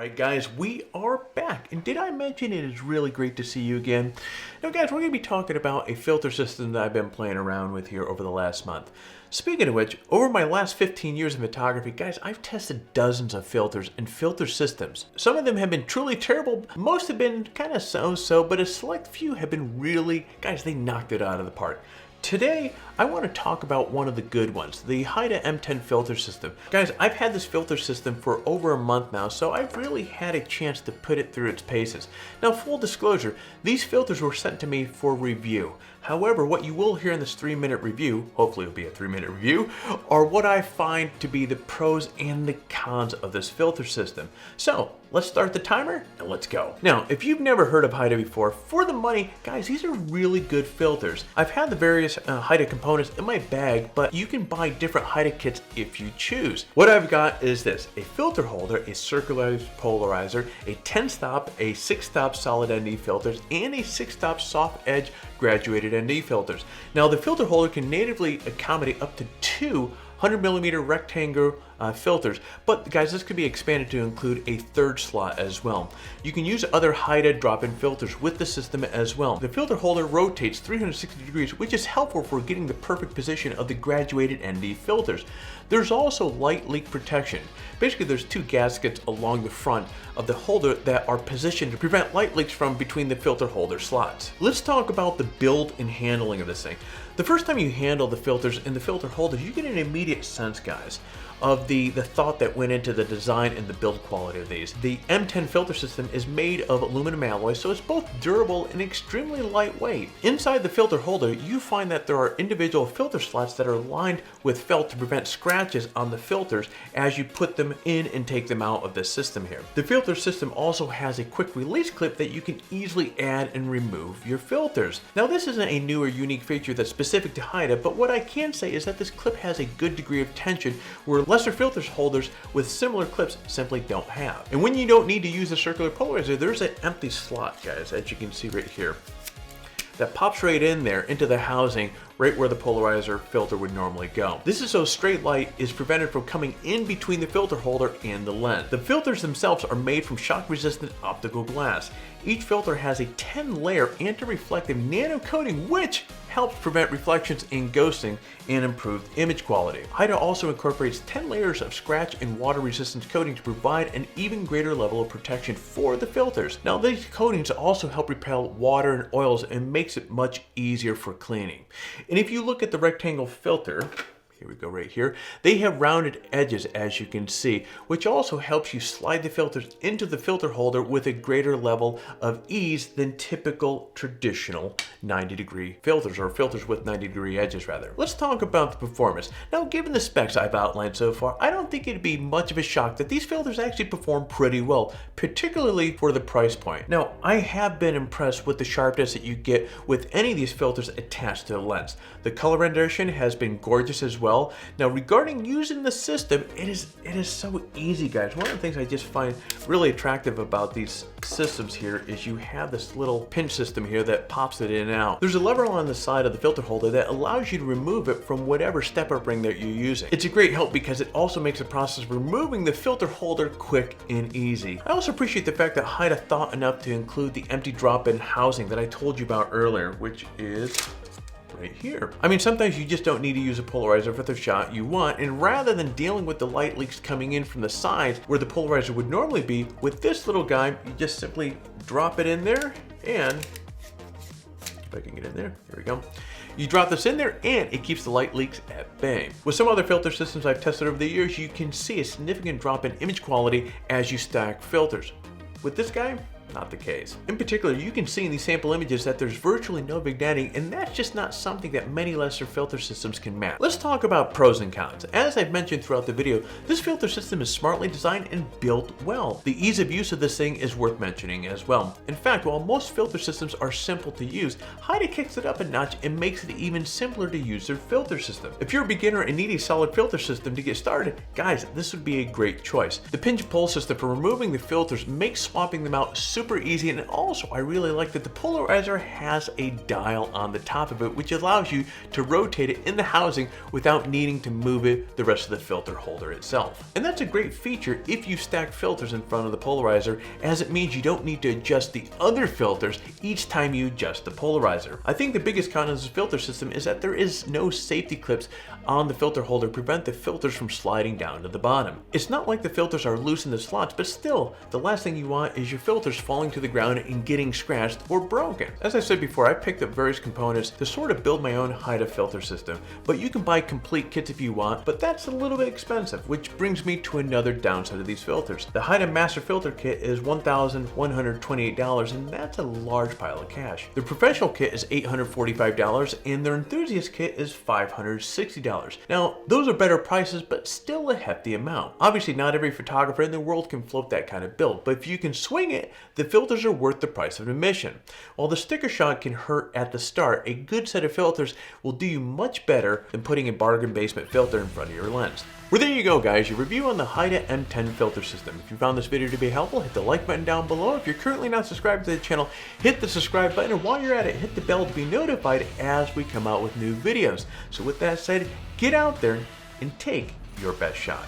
Alright guys, we are back, and did I mention it is really great to see you again? Now guys, we're going to be talking about a filter system that I've been playing around with here over the last month. Speaking of which, over my last 15 years of photography, guys, I've tested dozens of filters and filter systems. Some of them have been truly terrible, most have been kind of so-so, but a select few have been really, guys, they knocked it out of the park. Today, I want to talk about one of the good ones, the Haida M10 filter system. Guys, I've had this filter system for over a month now, so I've really had a chance to put it through its paces. Now, full disclosure, these filters were sent to me for review. However, what you will hear in this 3-minute review, hopefully it'll be a 3-minute review, are what I find to be the pros and the cons of this filter system. So, let's start the timer and let's go. Now, if you've never heard of Haida before, for the money, guys, these are really good filters. I've had the various Haida components in my bag, but you can buy different Haida kits if you choose. What I've got is this: a filter holder, a circular polarizer, a 10-stop, a 6-stop solid ND filters, and a 6-stop soft edge graduated ND filters. Now, the filter holder can natively accommodate up to 2 100mm rectangle filters, but guys, this could be expanded to include a 3rd slot as well. You can use other Haida drop-in filters with the system as well. The filter holder rotates 360 degrees, which is helpful for getting the perfect position of the graduated ND filters. There's also light leak protection. Basically, there's 2 gaskets along the front of the holder that are positioned to prevent light leaks from between the filter holder slots. Let's talk about the build and handling of this thing. The first time you handle the filters in the filter holders, you get an immediate sense, guys, of the thought that went into the design and the build quality of these. The M10 filter system is made of aluminum alloy, so it's both durable and extremely lightweight. Inside the filter holder, you find that there are individual filter slots that are lined with felt to prevent scratches on the filters as you put them in and take them out of the system here. The filter system also has a quick release clip that you can easily add and remove your filters. Now, this isn't a new or unique feature that's specific to Haida, but what I can say is that this clip has a good degree of tension where lesser filter holders with similar clips simply don't have. And when you don't need to use a circular polarizer, there's an empty slot, guys, as you can see right here, that pops right in there into the housing right where the polarizer filter would normally go. This is so straight light is prevented from coming in between the filter holder and the lens. The filters themselves are made from shock-resistant optical glass. Each filter has a 10-layer anti-reflective nano coating, which helps prevent reflections and ghosting and improved image quality. Haida also incorporates 10 layers of scratch and water resistance coating to provide an even greater level of protection for the filters. Now, these coatings also help repel water and oils and makes it much easier for cleaning. And if you look at the rectangle filter, here we go right here, they have rounded edges, as you can see, which also helps you slide the filters into the filter holder with a greater level of ease than typical traditional 90-degree filters, or filters with 90-degree edges rather. Let's talk about the performance. Now, given the specs I've outlined so far, I don't think it'd be much of a shock that these filters actually perform pretty well, particularly for the price point. Now, I have been impressed with the sharpness that you get with any of these filters attached to the lens. The color rendition has been gorgeous as well. Now, regarding using the system, it is so easy, guys. One of the things I just find really attractive about these systems here is you have this little pinch system here that pops it in and out. There's a lever on the side of the filter holder that allows you to remove it from whatever stepper ring that you're using. It's a great help because it also makes the process of removing the filter holder quick and easy. I also appreciate the fact that Haida thought enough to include the empty drop-in housing that I told you about earlier, which is right here. I mean, sometimes you just don't need to use a polarizer for the shot you want, and rather than dealing with the light leaks coming in from the sides where the polarizer would normally be, with this little guy, you just simply drop it in there, and if I can get in there, here we go. You drop this in there and it keeps the light leaks at bay. With some other filter systems I've tested over the years, you can see a significant drop in image quality as you stack filters. With this guy, not the case. In particular, you can see in these sample images that there's virtually no vignetting, and that's just not something that many lesser filter systems can match. Let's talk about pros and cons. As I've mentioned throughout the video, this filter system is smartly designed and built well. The ease of use of this thing is worth mentioning as well. In fact, while most filter systems are simple to use, Haida kicks it up a notch and makes it even simpler to use their filter system. If you're a beginner and need a solid filter system to get started, guys, this would be a great choice. The pinch pull system for removing the filters makes swapping them out super super easy, and also I really like that the polarizer has a dial on the top of it, which allows you to rotate it in the housing without needing to move it the rest of the filter holder itself. And that's a great feature if you stack filters in front of the polarizer, as it means you don't need to adjust the other filters each time you adjust the polarizer. I think the biggest con of this filter system is that there is no safety clips on the filter holder to prevent the filters from sliding down to the bottom. It's not like the filters are loose in the slots, but still, the last thing you want is your filters falling to the ground and getting scratched or broken. As I said before, I picked up various components to sort of build my own Haida filter system, but you can buy complete kits if you want, but that's a little bit expensive, which brings me to another downside of these filters. The Haida Master Filter Kit is $1,128, and that's a large pile of cash. The Professional Kit is $845, and their Enthusiast Kit is $560. Now, those are better prices, but still a hefty amount. Obviously, not every photographer in the world can float that kind of build, but if you can swing it, the filters are worth the price of admission. While the sticker shock can hurt at the start, a good set of filters will do you much better than putting a bargain basement filter in front of your lens. Well, there you go, guys, your review on the Haida M10 filter system. If you found this video to be helpful, hit the like button down below. If you're currently not subscribed to the channel, hit the subscribe button, and while you're at it, hit the bell to be notified as we come out with new videos. So with that said, get out there and take your best shot.